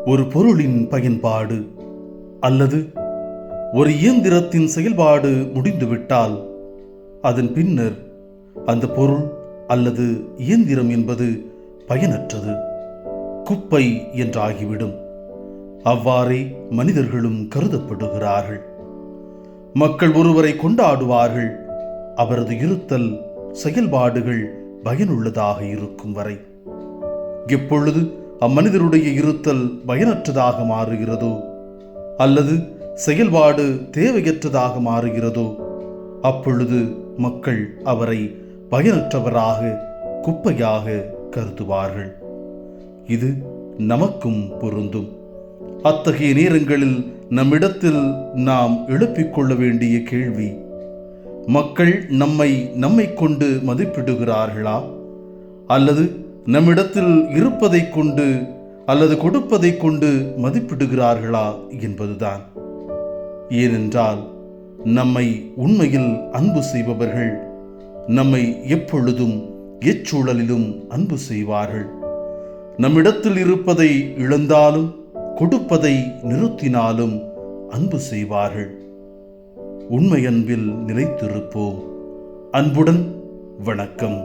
ஒரு பொருளின் பயன்பாடு அல்லது ஒரு இயந்திரத்தின் செயல்பாடு முடிந்துவிட்டால் அதன் பின்னர் அந்த பொருள் அல்லது இயந்திரம் என்பது பயனற்றது, குப்பை என்றாகிவிடும். அவ்வாறே மனிதர்களும் கருதப்படுகிறார்கள். மக்கள் ஒருவரை கொண்டாடுவார்கள் அவரது இருத்தல் செயல்பாடுகள் பயனுள்ளதாக இருக்கும் வரை. எப்பொழுது அம்மனிதருடைய இருத்தல் பயனற்றதாக மாறுகிறதோ அல்லது செயல்பாடு தேவையற்றதாக மாறுகிறதோ அப்பொழுது மக்கள் அவரை பயனற்றவராக, குப்பையாக கருதுவார்கள். இது நமக்கும் பொருந்தும். அத்தகைய நேரங்களில் நம்மிடத்தில் நாம் எழுப்பிக் கொள்ள வேண்டிய கேள்வி, மக்கள் நம்மை கொண்டு மதிப்பிடுகிறார்களா அல்லது நம்மிடத்தில் இருப்பதை கொண்டு அல்லது கொடுப்பதை கொண்டு மதிப்பிடுகிறார்களா என்பதுதான். ஏனென்றால் நம்மை உண்மையில் அன்பு செய்பவர்கள் நம்மை எப்பொழுதும் எச்சூழலிலும் அன்பு செய்வார்கள். நம்மிடத்தில் இருப்பதை இழந்தாலும் கொடுப்பதை நிறுத்தினாலும் அன்பு செய்வார்கள். உண்மை அன்பில் நிலைத்திருப்போம். அன்புடன் வணக்கம்.